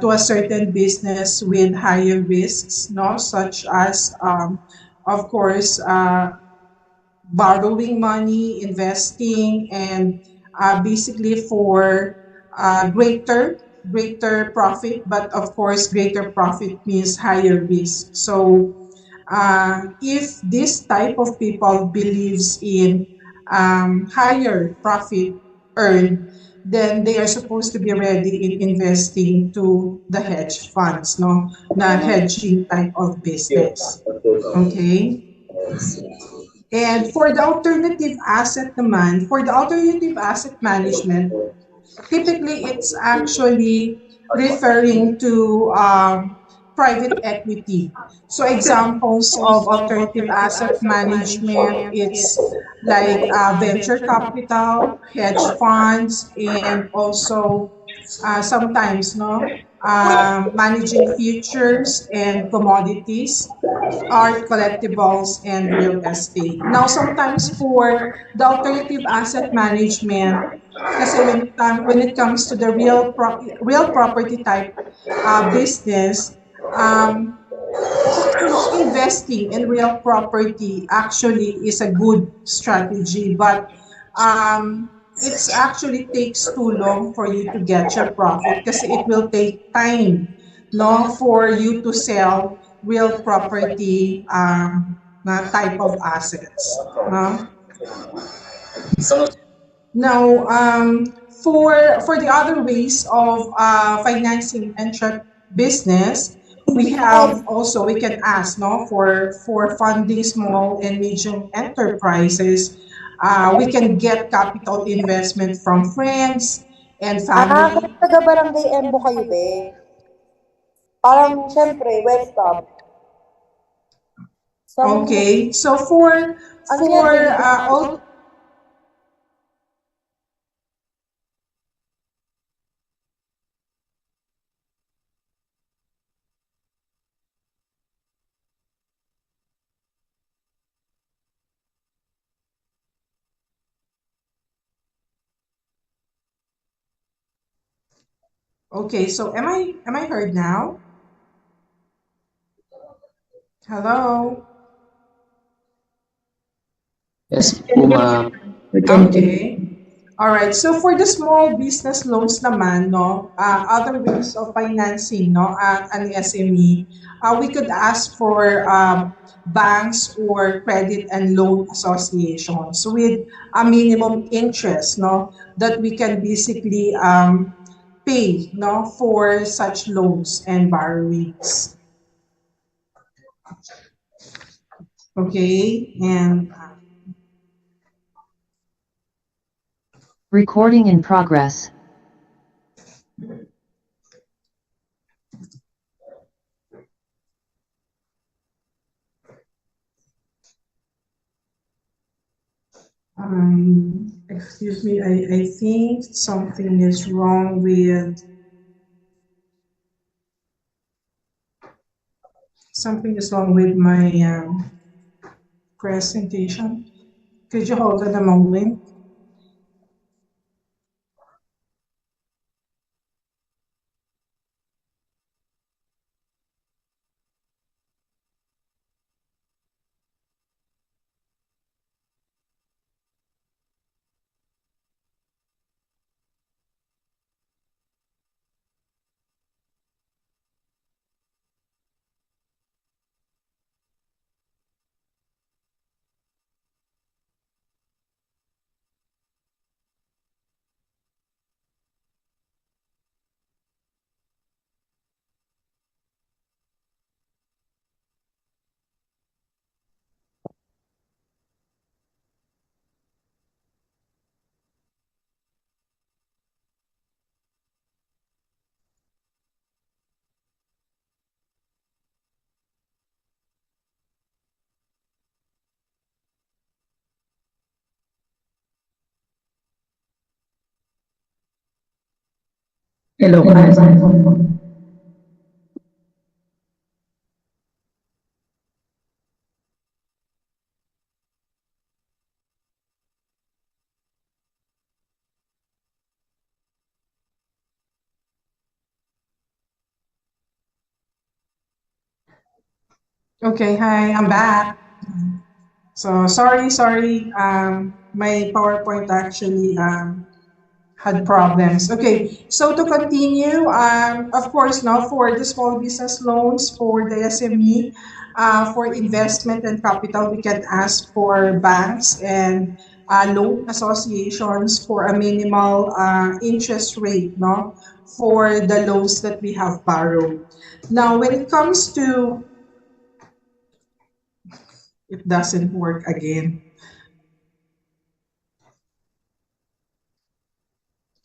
to a certain business with higher risks, no, such as, of course, borrowing money, investing, and basically for greater profit. But of course, greater profit means higher risk. So if this type of people believes in higher profit earned, then they are supposed to be ready in investing to the hedge funds, no, na hedging type of business. Okay. And for the alternative asset management, typically it's actually referring to private equity. So examples of alternative asset management, it's like venture capital, hedge funds, and also sometimes, no, managing futures and commodities, art, collectibles, and real estate. Now, sometimes for the alternative asset management, kasi when it comes to the real property type business, investing in real property actually is a good strategy, but it's actually takes too long for you to get your profit because it will take time, no, for you to sell real property na type of assets, no? Now, for the other ways of financing entrepreneur business, we can ask, no, for funding small and medium enterprises. We can get capital investment from friends and Kasi family. taga-barangay Embo kayo, be. Parang, syempre, welcome. Okay, so Ano yan, for delegate? all. Okay, so am I heard now? Hello? Yes po, ma'am. Okay. All right. So for the small business loans naman, no, other ways of financing, no, an SME, we could ask for banks or credit and loan associations with a minimum interest, no, that we can basically pay, no, for such loans and borrowings. Okay, and Recording in progress. excuse me, I think something is wrong with my presentation. Could you hold on a moment? Hello, guys. Okay, hi, I'm back. So sorry. My PowerPoint actually had problems. Okay, so to continue, of course, now for the small business loans for the SME, for investment and capital, we can ask for banks and loan associations for a minimal interest rate, no, for the loans that we have borrowed. Now, when it comes to, it doesn't work again.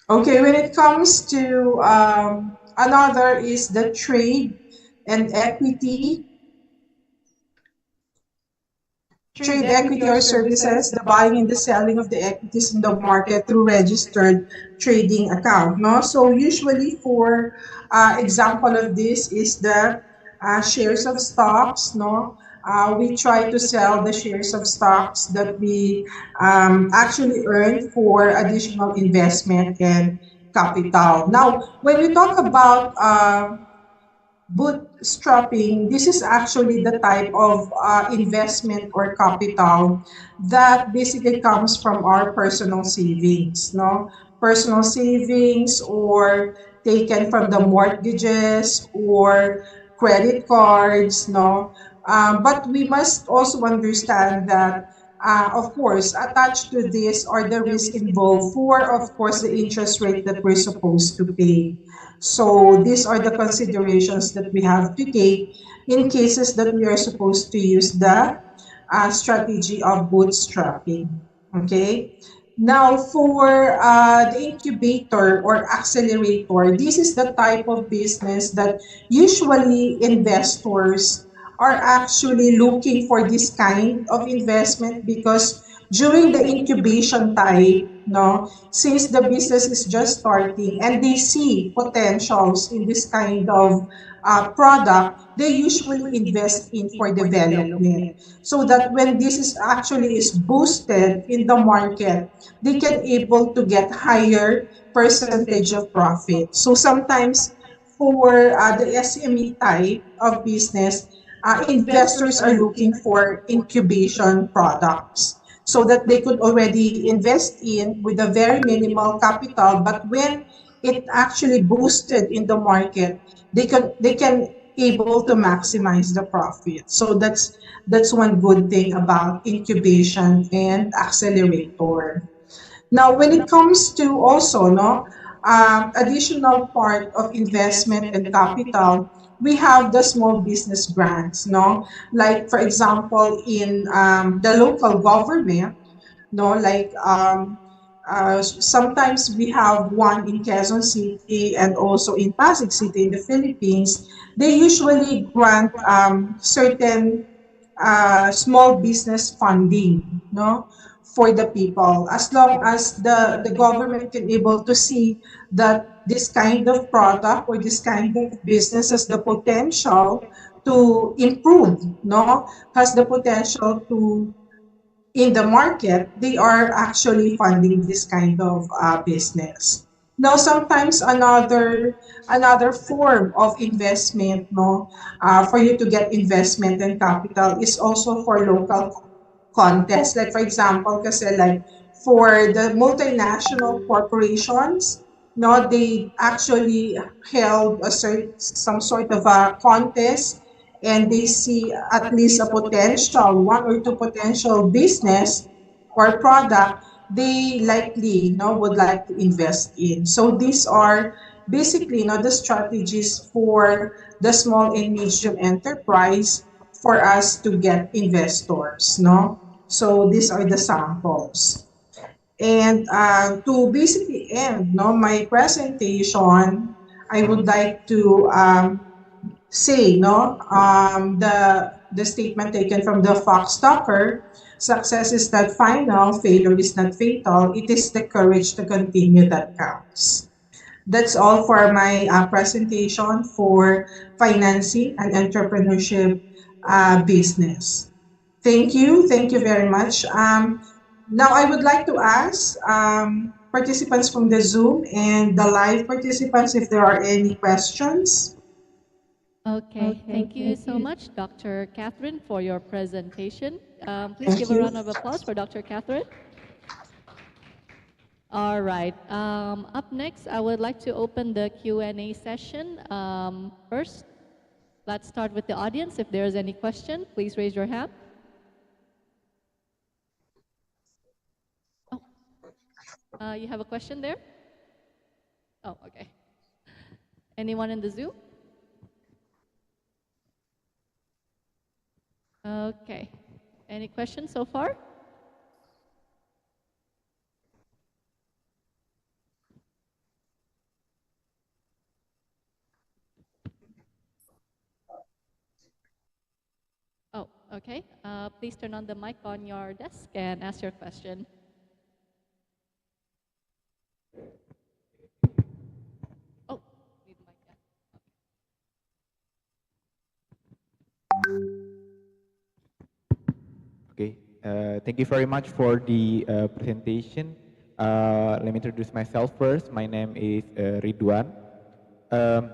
Okay, when it comes to another is the trade and equity, trade equity or services, the buying and the selling of the equities in the market through registered trading account. No, so usually for example of this is the shares of stocks. No, we try to sell the shares of stocks that we actually earn for additional investment and capital. Now, when we talk about bootstrapping, this is actually the type of investment or capital that basically comes from our personal savings, no? Personal savings or taken from the mortgages or credit cards, no? But we must also understand that, of course, attached to this are the risk involved for, of course, the interest rate that we're supposed to pay. So these are the considerations that we have to take in cases that we are supposed to use the strategy of bootstrapping. Okay. Now, for the incubator or accelerator, this is the type of business that usually investors are actually looking for this kind of investment because during the incubation time, no, since the business is just starting and they see potentials in this kind of product, they usually invest in for development so that when this is actually is boosted in the market, they can able to get higher percentage of profit. So sometimes for the SME type of business, investors are looking for incubation products so that they could already invest in with a very minimal capital. But when it actually boosted in the market, they can able to maximize the profit. So that's one good thing about incubation and accelerator. Now, when it comes to also no additional part of investment and capital, we have the small business grants. No, like for example, in the local government, no, like sometimes we have one in Quezon City and also in Pasig City in the Philippines. They usually grant certain small business funding, no, for the people. As long as the government can able to see that this kind of product or this kind of business has the potential to improve, no, has the potential to in the market, they are actually funding this kind of business. Now, sometimes another form of investment, no, for you to get investment and capital is also for local contests. Like for example, kasi like for the multinational corporations, no, they actually held some sort of a contest and they see at least a potential, one or two potential business or product they likely would like to invest in. So these are basically the strategies for the small and medium enterprise for us to get investors, no? So these are the samples. And to basically end my presentation, I would like to say the statement taken from the Fox Talker: success is not final, failure is not fatal. It is the courage to continue that counts. That's all for my presentation for financing and entrepreneurship business. Thank you very much. Now I would like to ask participants from the Zoom and the live participants if there are any questions. Okay, thank you so much, Dr. Catherine, for your presentation. Please Thank give a you. round of applause for Dr. Catherine. All right. Up next, I would like to open the Q&A session. First, let's start with the audience. If there is any question, please raise your hand. Oh, you have a question there? Oh, okay. Anyone in the Zoom? Okay. Any questions so far? Oh, okay. Please turn on the mic on your desk and ask your question. Oh, need the mic, yeah. Okay, thank you very much for the presentation. Let me introduce myself first. My name is Ridwan. Um,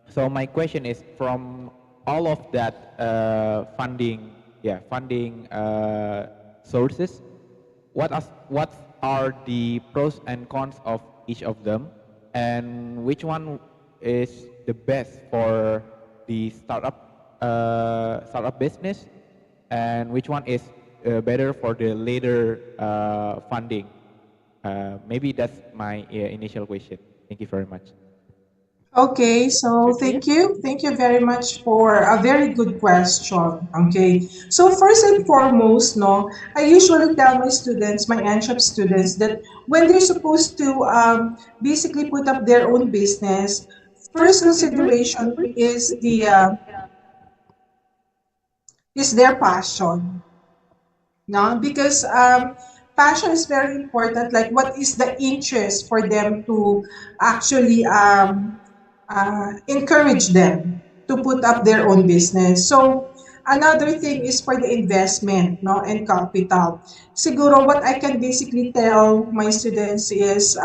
so my question is, from all of that funding sources, what are the pros and cons of each of them, and which one is the best for the startup business, and which one is better for the later funding? Maybe that's my initial question. Thank you very much. Okay, so Mr. Tria? thank you. Thank you very much for a very good question. Okay, so first and foremost, no, I usually tell my students, my NSHAP students, that when they're supposed to basically put up their own business, first consideration is their passion. No, because passion is very important. Like, what is the interest for them to actually encourage them to put up their own business? So another thing is for the investment, no, and capital. Siguro what I can basically tell my students is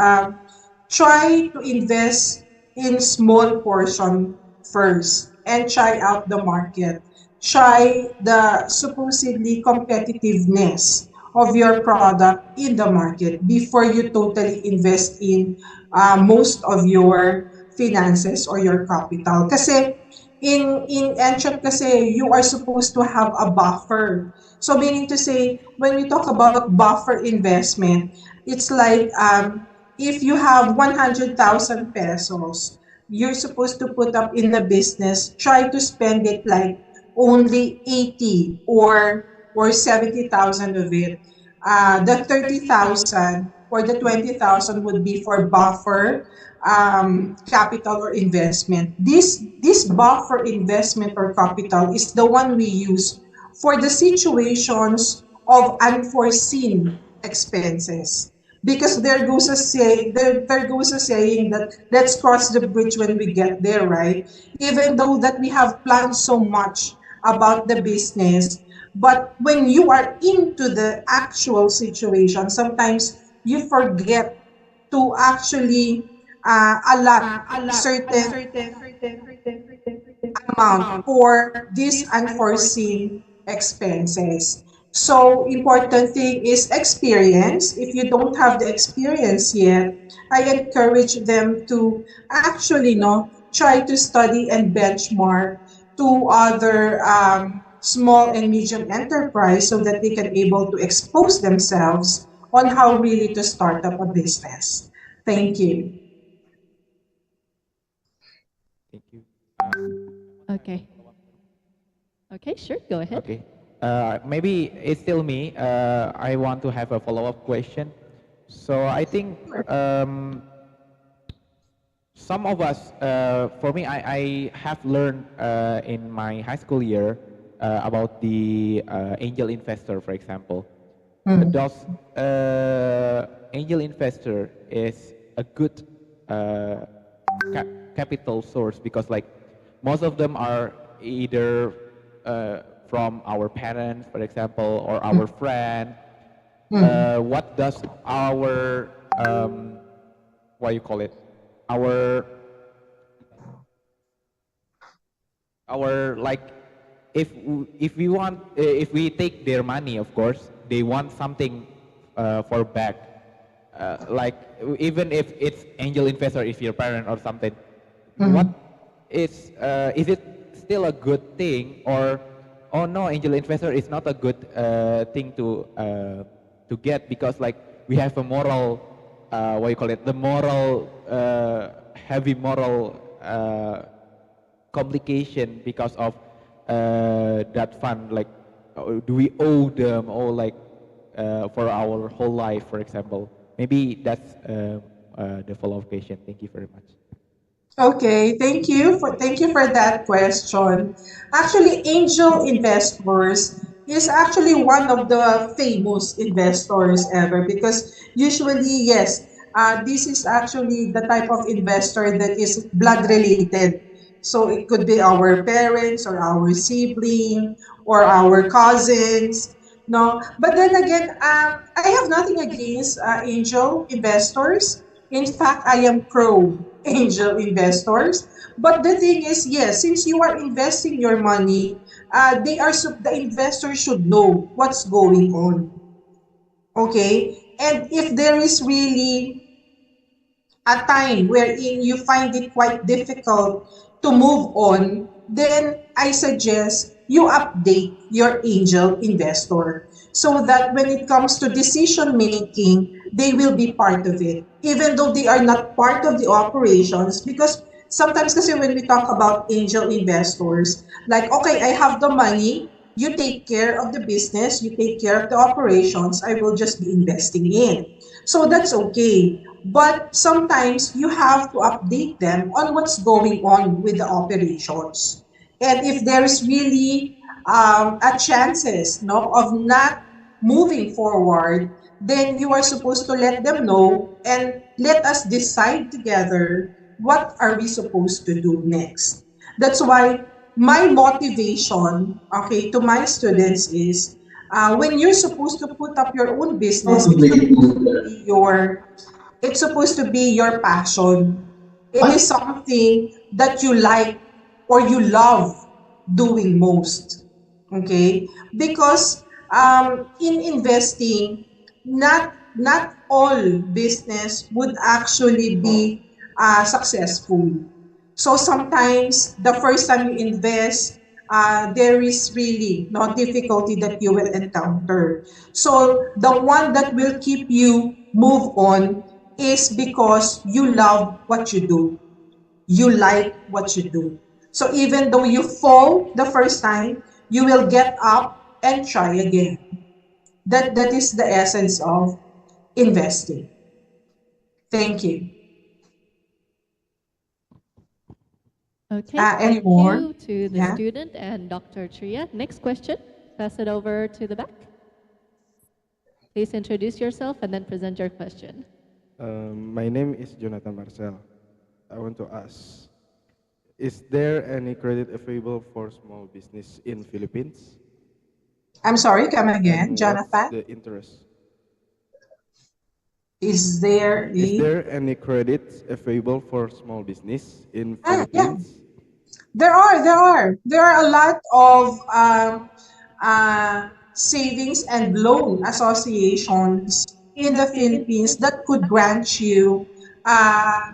try to invest in small portion first and try out the market. Try the supposedly competitiveness of your product in the market before you totally invest in most of your finances or your capital. Kasi in Enshop kasi you are supposed to have a buffer. So meaning to say, when we talk about buffer investment, it's like if you have 100,000 pesos, you're supposed to put up in the business, try to spend it like only 80 or 70,000 of it. The 30,000 or the 20,000 would be for buffer capital or investment. This buffer investment or capital is the one we use for the situations of unforeseen expenses. Because there goes a saying that let's cross the bridge when we get there, right? Even though that we have planned so much about the business, but when you are into the actual situation, sometimes you forget to actually allot certain amount for these unforeseen expenses. So important thing is experience. If you don't have the experience yet, I encourage them to actually try to study and benchmark to other small and medium enterprise so that they can able to expose themselves on how really to start up a business. Thank you. Thank you. Okay. Okay, sure, go ahead. Okay. Maybe it's still me. I want to have a follow-up question. So I think some of us, for me, I have learned in my high school year about the angel investor, for example. Those angel investor is a good uh, capital source because like most of them are either from our parents, for example, or our friend. What does our what you call it? Our our like if we want if we take their money, of course they want something for back, like even if it's angel investor, if your parent or something, what is it still a good thing, or oh no, angel investor is not a good thing to get, because like we have a moral what you call it, the moral heavy moral complication because of that fund, like do we owe them, or like for our whole life, for example? Maybe that's the follow-up question. Thank you very much. Okay, thank you for that question. Actually, angel investors is actually one of the famous investors ever, because usually, yes, this is actually the type of investor that is blood related. So it could be our parents or our sibling or our cousins. No, but then again, I have nothing against angel investors. In fact, I am pro angel investors. But the thing is, yes, since you are investing your money, the investor should know what's going on. Okay, and if there is really a time wherein you find it quite difficult to move on, then I suggest you update your angel investor so that when it comes to decision making, they will be part of it, even though they are not part of the operations. Because sometimes, kasi when we talk about angel investors, like, okay, I have the money, you take care of the business, you take care of the operations, I will just be investing in. So that's okay. But sometimes you have to update them on what's going on with the operations. And if there's really a chances, no, of not moving forward, then you are supposed to let them know and let us decide together what are we supposed to do next. That's why my motivation, okay, to my students is when you're supposed to put up your own business, it's supposed to be your passion. It is something that you like or you love doing most. Okay? Because in investing, not all business would actually be successful. So sometimes the first time you invest, there is really no difficulty that you will encounter. So the one that will keep you move on is because you love what you do. You like what you do. So even though you fall the first time, you will get up and try again. That is the essence of investing. Thank you. Okay, Any thank more? you to the Yeah. student and Dr. Tria. Next question, pass it over to the back. Please introduce yourself and then present your question. My name is Jonathan Marcel. I want to ask, is there any credit available for small business in Philippines? I'm sorry, come again, And what's Jonathan. the interest? Is there Is a there any credit available for small business in yeah, Philippines? there are a lot of savings and loan associations in the Philippines that could grant you uh,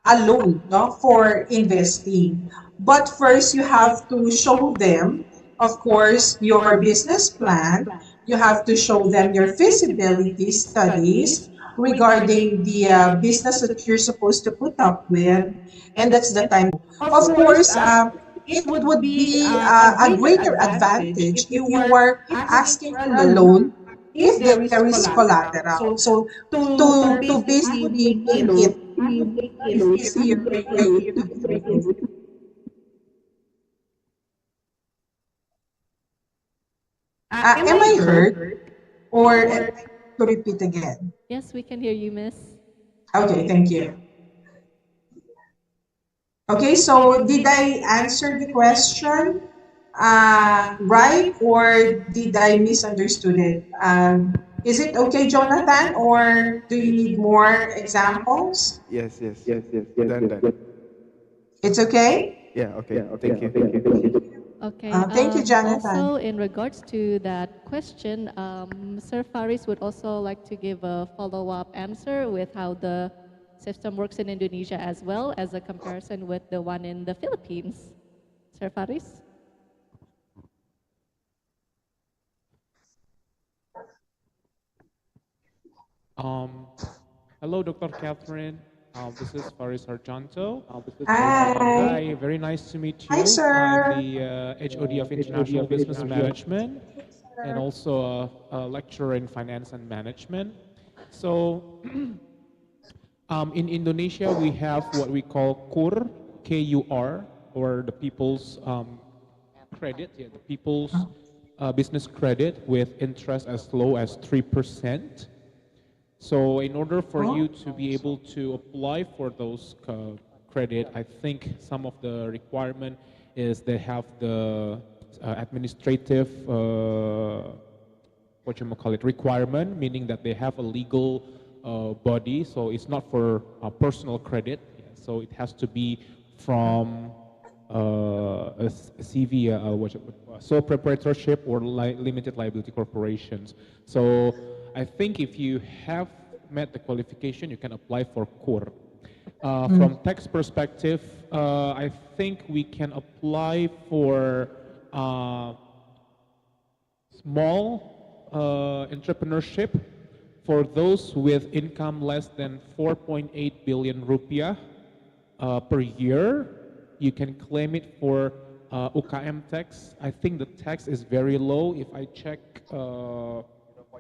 a loan, no, for investing. But first, you have to show them, of course, your business plan. You have to show them your feasibility studies regarding the business that you're supposed to put up with, and that's the time. Of course, it would be a greater advantage if you were asking for a loan if there is collateral. So to basically make it easier for you to do. Am I heard? Or to repeat again? Yes, we can hear you, miss. Okay, thank you. Okay, so did I answer the question right, or did I misunderstood it? Is it okay, Jonathan, or do you need more examples? Yes. Done. It's okay? Yeah, okay. Thank you. Okay. Thank you, Jonathan. Also, in regards to that question, Sir Faris would also like to give a follow-up answer with how the system works in Indonesia as well as a comparison with the one in the Philippines. Sir Faris? Um, Hello, Dr. Catherine. This is Faris Arjanto. Hi. Hi, very nice to meet Hi, you. I'm sir. the HOD of International Business Management and Sir. also a lecturer in Finance and Management. So, in Indonesia, we have what we call KUR, KUR, or the People's Credit, the People's Business Credit with interest as low as 3%. So in order for you to be able to apply for those credit, I think some of the requirement is they have the administrative what you call it requirement, meaning that they have a legal body. So it's not for personal credit. So it has to be from a CV, sole proprietorship or limited liability corporations. So I think if you have met the qualification, you can apply for KUR. From tax perspective, I think we can apply for small entrepreneurship for those with income less than 4.8 billion rupiah per year. You can claim it for UKM tax. I think the tax is very low. If I check,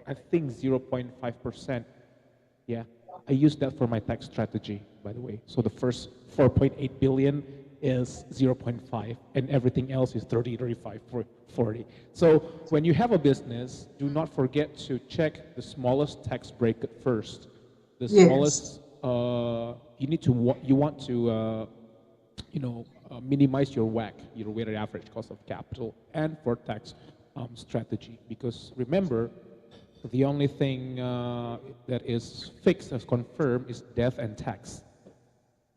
I think 0.5%. Yeah, I use that for my tax strategy, by the way. So the first 4.8 billion is 0.5, and everything else is 30, 35, 40. So when you have a business, do not forget to check the smallest tax bracket first. The Yes. smallest, you want to minimize your WACC, your weighted average cost of capital, and for tax strategy. Because remember, the only thing that is fixed as confirmed is death and tax.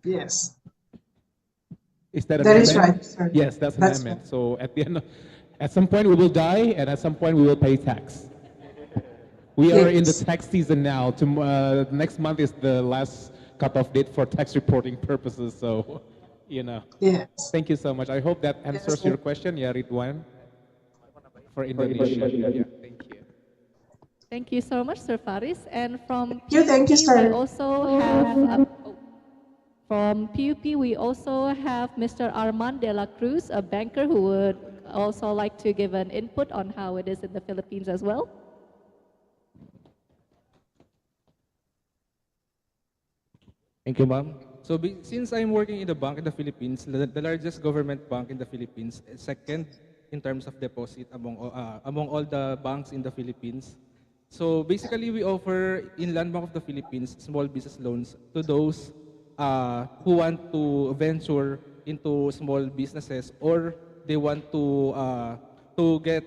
Yes. Is that an That is amendment? right, sir. Yes, that's an That's amendment. right. So at the end, at some point we will die, and at some point we will pay tax. We are in the Yes. tax season now. Next month is the last cutoff date for tax reporting purposes. So, Yes. Thank you so much. I hope that answers sir. your question, Ridwan, for Indonesia. Yeah, thank you. Thank you so much, Sir Faris. And from Thank you, PUP, we sir. also have from PUP, we also have Mr. Armand de la Cruz, a banker who would also like to give an input on how it is in the Philippines as well. Thank you, ma'am. So since I'm working in the bank in the Philippines, the largest government bank in the Philippines, second in terms of deposit among all the banks in the Philippines. So basically, we offer in Land Bank of the Philippines small business loans to those who want to venture into small businesses or they want to get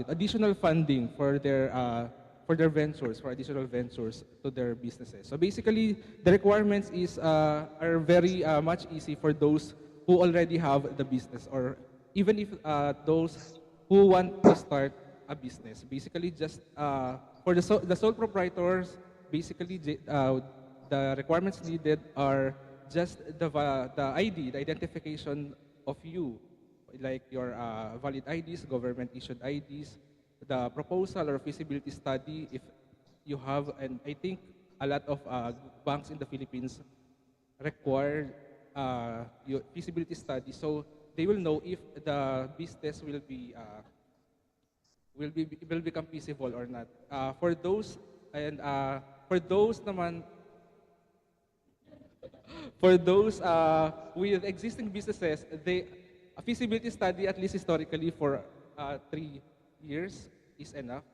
additional funding for their ventures, for additional ventures to their businesses. So basically, the requirements are very much easy for those who already have the business, or even if those who want to start a business. Basically, just for the sole proprietors, basically the requirements needed are just the ID, the identification of you, like your valid IDs, government issued IDs, the proposal or feasibility study if you have, and I think a lot of banks in the Philippines require your feasibility study, so they will know if the business will become feasible or not. For those and for those naman for those with existing businesses, a feasibility study at least historically for 3 years is enough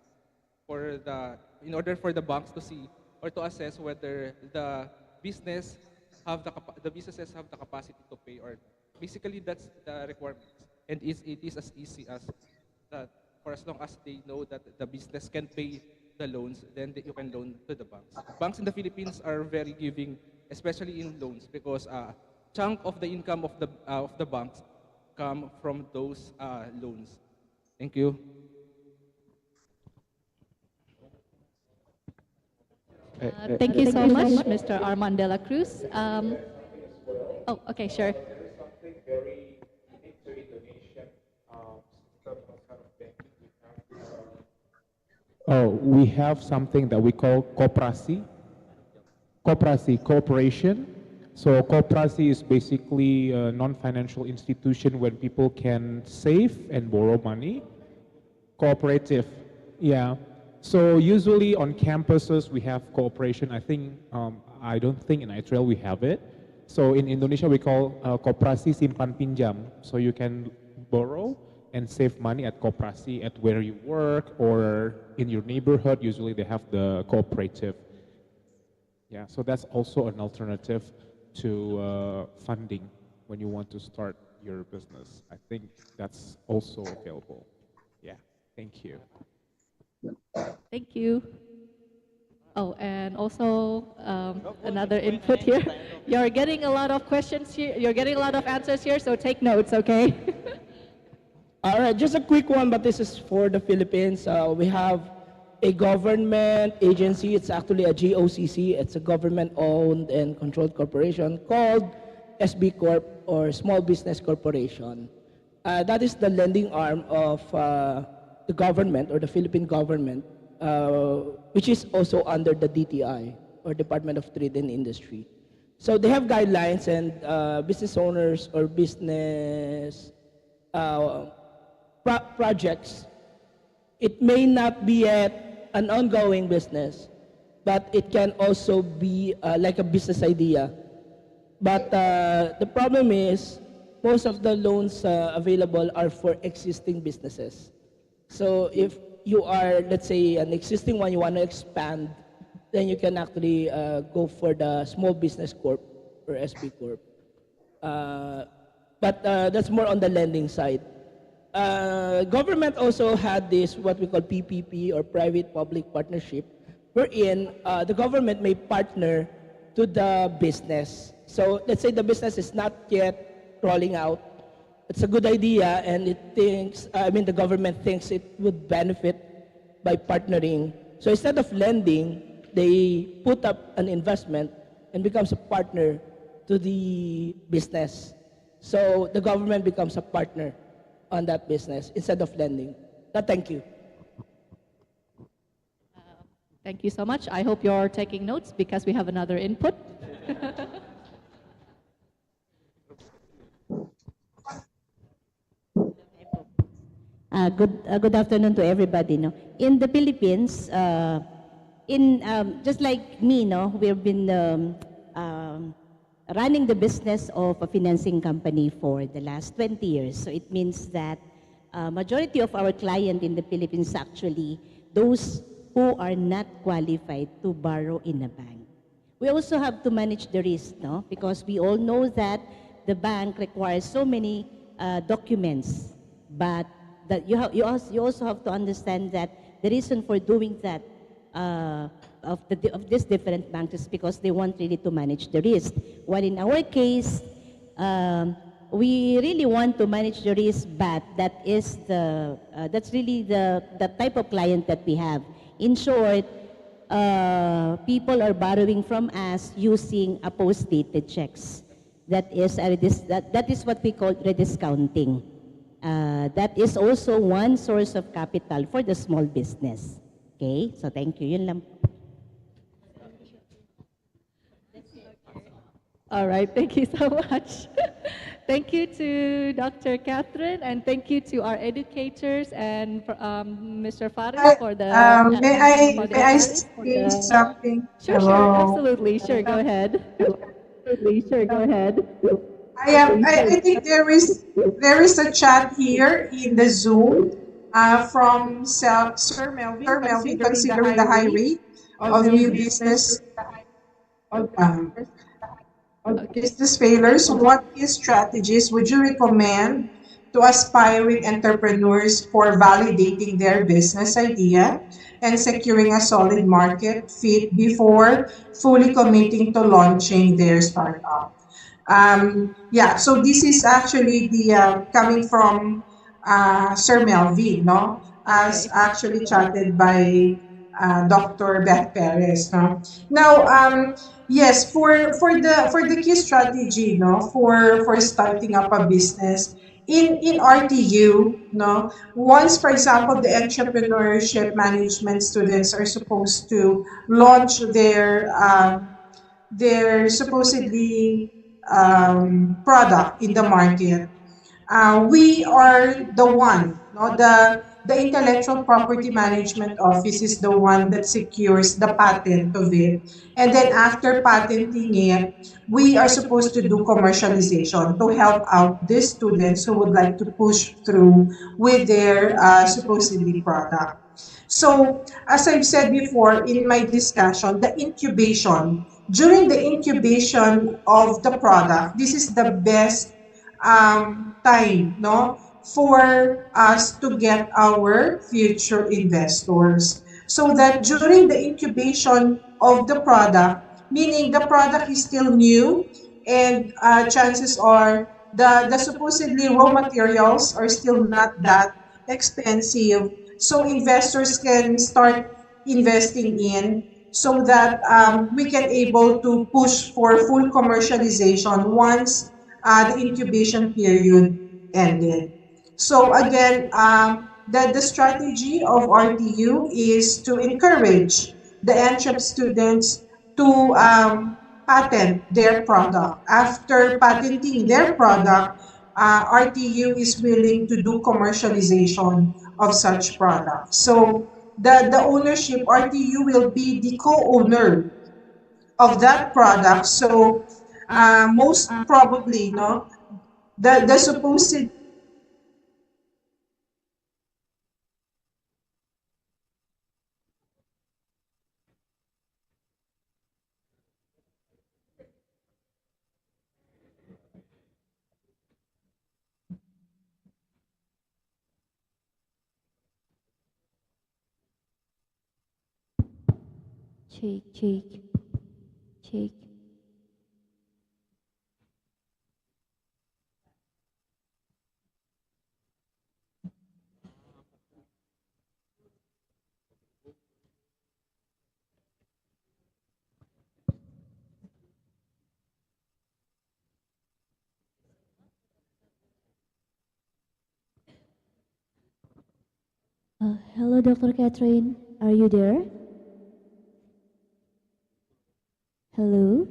in order for the banks to see or to assess whether the businesses have the capacity to pay, or basically that's the requirements, and it is as easy as that. For as long as they know that the business can pay the loans, then you can loan to the banks. Banks in the Philippines are very giving, especially in loans, because chunk of the income of the banks come from those loans. Thank you. Thank you so much, Mr. Armand de la Cruz. Oh, okay, sure. Oh, we have something that we call cooperation. So cooperasi is basically a non-financial institution where people can save and borrow money. Cooperative, yeah. So usually on campuses we have cooperation. I don't think in i3L we have it. So in Indonesia we call koperasi simpan pinjam. So you can borrow and save money at koperasi at where you work or in your neighborhood. Usually they have the cooperative. Yeah, so that's also an alternative to funding when you want to start your business. I think that's also available. Yeah, thank you. Thank you. Oh, and also another input here. You're getting a lot of questions here. You're getting a lot of answers here, so take notes, okay? All right, just a quick one, but this is for the Philippines. We have a government agency. It's actually a GOCC. It's a government-owned and controlled corporation called SB Corp, or Small Business Corporation. That is the lending arm of the government, or the Philippine government, which is also under the DTI, or Department of Trade and Industry. So they have guidelines, and business owners or business projects, it may not be yet an ongoing business, but it can also be like a business idea. But the problem is, most of the loans available are for existing businesses. So if you are, let's say, an existing one, you want to expand, then you can actually go for the Small Business Corp or SB Corp. But that's more on the lending side. Government also had this, what we call PPP, or private-public partnership, wherein the government may partner to the business. So let's say the business is not yet rolling out. It's a good idea, and the government thinks it would benefit by partnering. So instead of lending, they put up an investment and becomes a partner to the business. So the government becomes a partner on that business instead of lending. Thank you. Thank you so much. I hope you're taking notes because we have another input. Good afternoon to everybody. No? In the Philippines, just like me, no, we've been running the business of a financing company for the last 20 years. So it means that majority of our client in the Philippines actually those who are not qualified to borrow in a bank. We also have to manage the risk, no? Because we all know that the bank requires so many documents, but that you also have to understand that the reason for doing that of these different banks is because they want really to manage the risk. While in our case, we really want to manage the risk, but that's really the type of client that we have. In short, people are borrowing from us using a post-dated checks. That is what we call rediscounting. That is also one source of capital for the small business. Okay, so thank you. Yun lang. All right, thank you so much. Thank you to Dr. Catherine, and thank you to our educators and Mr. Faris for the. May I say something? Sure, Hello. absolutely. Sure, go ahead. I think there is a chat here in the Zoom from Sir Melvin, considering the high rate of new business business failures. What strategies would you recommend to aspiring entrepreneurs for validating their business idea and securing a solid market fit before fully committing to launching their startup? Yeah, so this is actually the coming from Sir Melvin, no? As Okay. actually chatted by Dr. Beth Perez, no? Now, yes, for the key strategy, no, for starting up a business in RTU, no, once, for example, the entrepreneurship management students are supposed to launch their supposedly product in the market, we are the one, no, the intellectual property management office is the one that secures the patent of it, and then after patenting it, we are supposed to do commercialization to help out these students who would like to push through with their supposedly product. So, as I've said before in my discussion, the incubation, during the incubation of the product, this is the best time, no, for us to get our future investors. So that during the incubation of the product, meaning the product is still new, and chances are the supposedly raw materials are still not that expensive, so investors can start investing in, so that we can able to push for full commercialization once the incubation period ended. So again, the strategy of RTU is to encourage the NCHEP students to patent their product. After patenting their product, RTU is willing to do commercialization of such product. So the ownership, RTU will be the co-owner of that product. So most probably, no, the supposed. Check, check, check. Hello, Dr. Catherine. Are you there? Hello?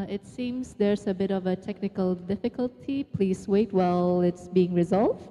It seems there's a bit of a technical difficulty. Please wait while it's being resolved.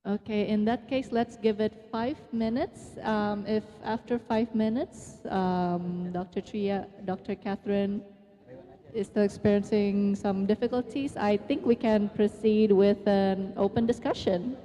Okay, in that case, let's give it 5 minutes. If after 5 minutes, Dr. Catherine is still experiencing some difficulties, I think we can proceed with an open discussion.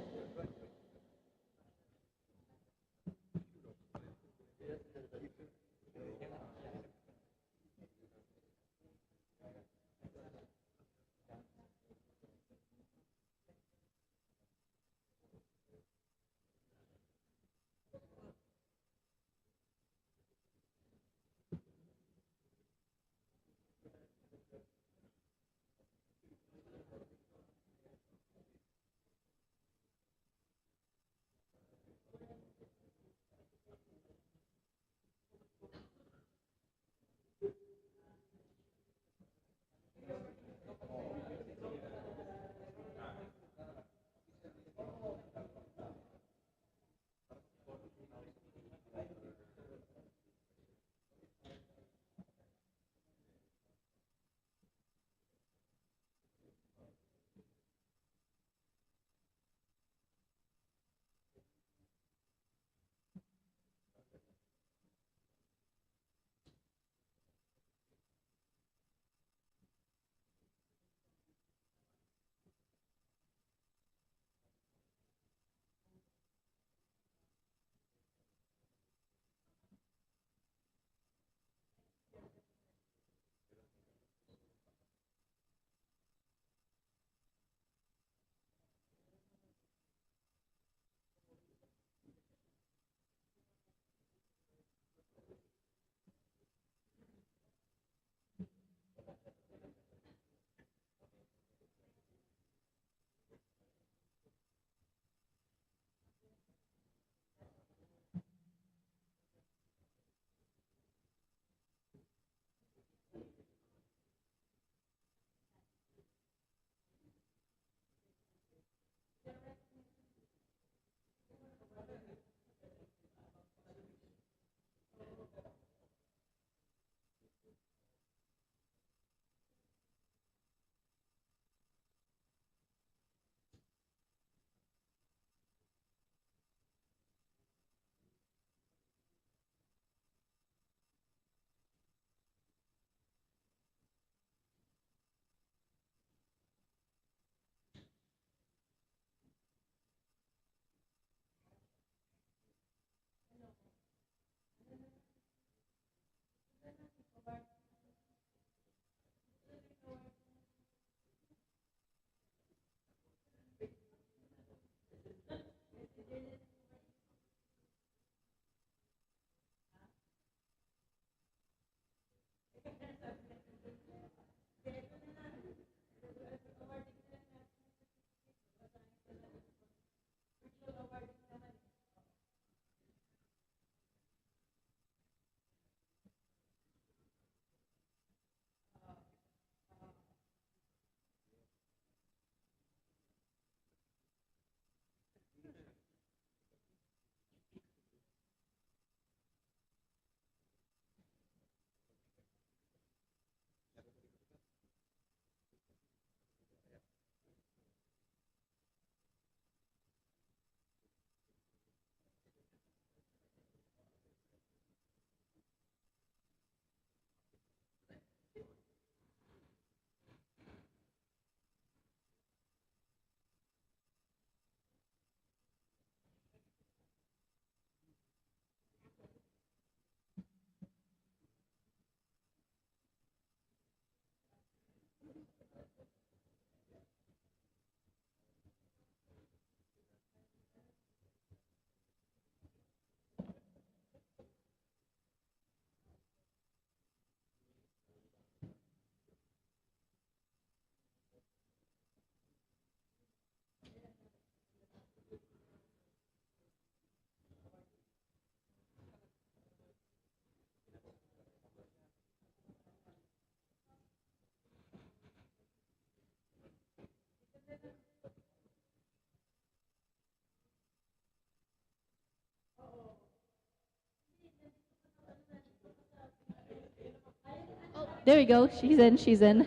There we go. She's in. She's in.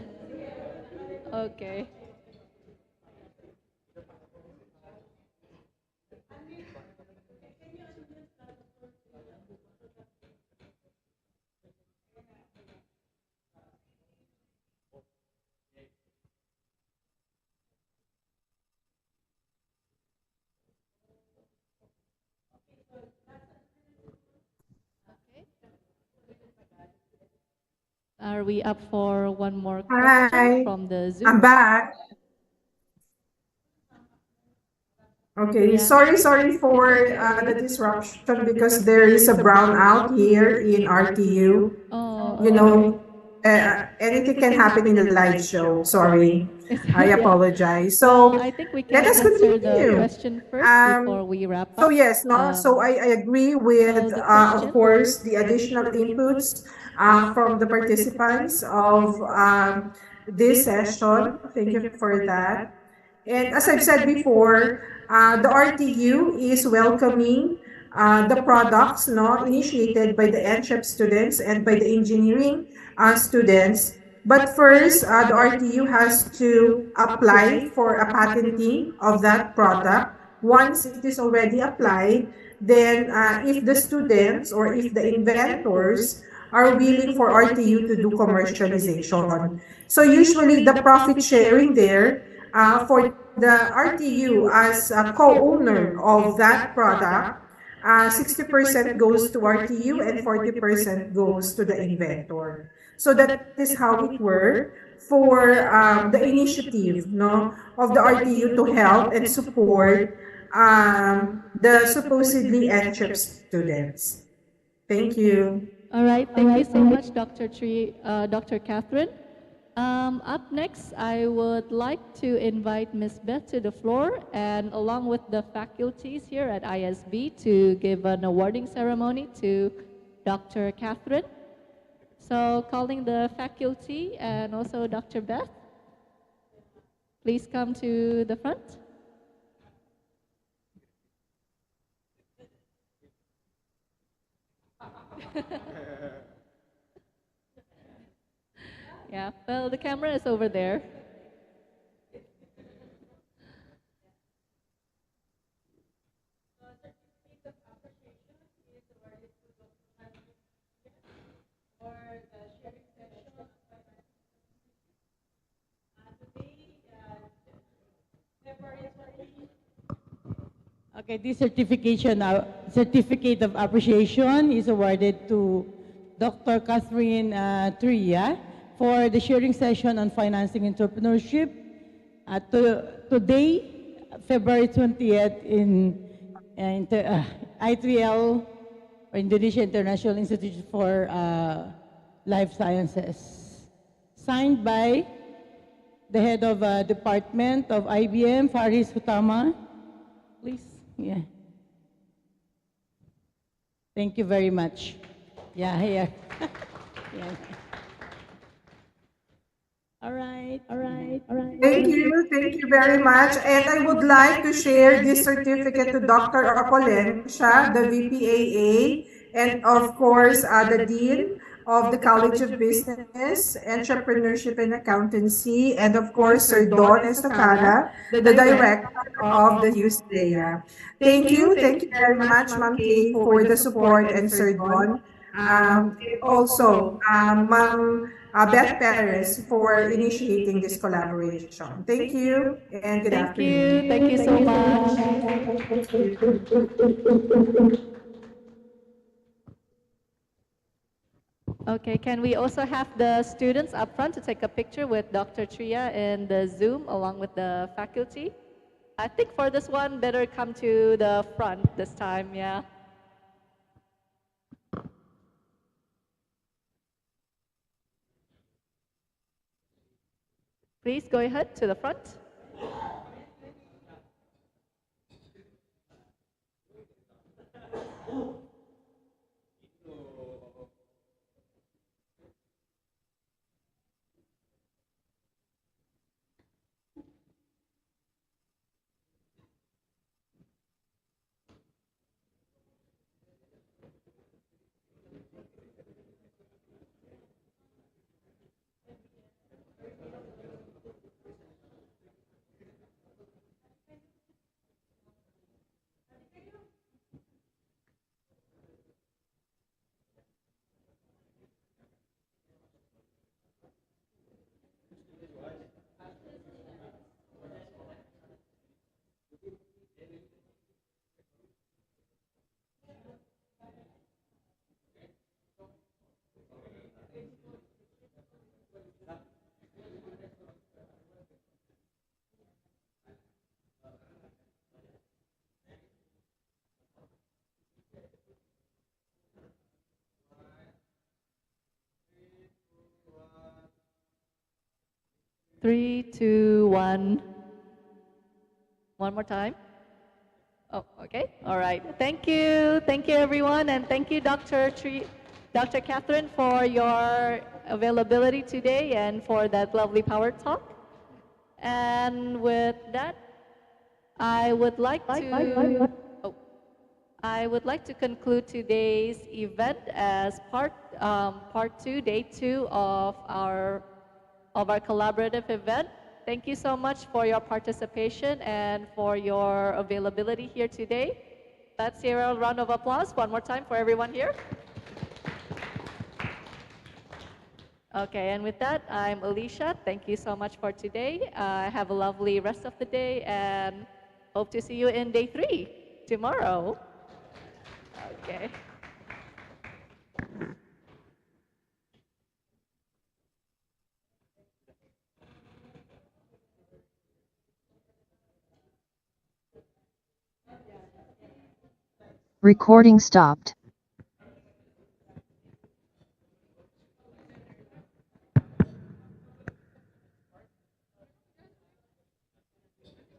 Okay. Are we up for one more question Hi, from the I'm Zoom? back. Okay, Yeah. sorry for the disruption because there is a brownout here in RTU. Oh, You okay. know, anything can happen in the live show. Sorry, It's I okay. apologize. Well, So I think we let can us answer the continue. question first before we wrap So up. yes, no. So I agree So with, the of question. course, the additional inputs from the participants of this session. Thank you for that. And as I've said before, the RTU is welcoming the products no, initiated by the NCHEP students and by the engineering students. But first, the RTU has to apply for a patenting of that product. Once it is already applied, then if the students or if the inventors are willing for RTU to do commercialization. So usually the profit sharing there for the RTU as a co-owner of that product, 60% goes to RTU and 40% goes to the inventor. So that is how it works for the initiative no, of the RTU to help and support the supposedly NCHEP students. Thank you. All right. Thank you so much, Dr. Catherine. Up next, I would like to invite Ms. Beth to the floor and along with the faculties here at ISB to give an awarding ceremony to Dr. Catherine. So calling the faculty and also Dr. Beth, please come to the front. Yeah, well, the camera is over there. Okay, this certificate of appreciation is awarded to Dr. Catherine Tria for the sharing session on financing entrepreneurship. Today, February 20th, in i3L, or Indonesia International Institute for Life Sciences, signed by the head of Department of IBM, Faris Hutama. Please, yeah. Thank you very much. Yeah, here. Yeah. All right. Thank you very much. And I would like to share this certificate to Dr. Apolensya, the VPAA, and of course, the Dean of the College of Business, Entrepreneurship and Accountancy, and of course, Sir Don Estocada, the Director of the USDEA. Thank you very much, Ma'am Kay, for the support, and Sir Don. And also, Ma'am Beth Perez for initiating this collaboration. Thank you and good Thank afternoon. you. Thank you so much. Okay, can we also have the students up front to take a picture with Dr. Tria in the Zoom along with the faculty? I think for this one, better come to the front this time, yeah. Please go ahead to the front. 3, 2, 1. One more time. Oh, okay. All right. Thank you. Thank you, everyone. And thank you, Dr. Catherine, for your availability today and for that lovely power talk. And with that, I would like to conclude today's event as part 2, day 2 of our collaborative event. Thank you so much for your participation and for your availability here today. Let's hear a round of applause one more time for everyone here. Okay, and with that, I'm Alicia. Thank you so much for today. Have a lovely rest of the day and hope to see you in day 3 tomorrow. Okay. Recording stopped.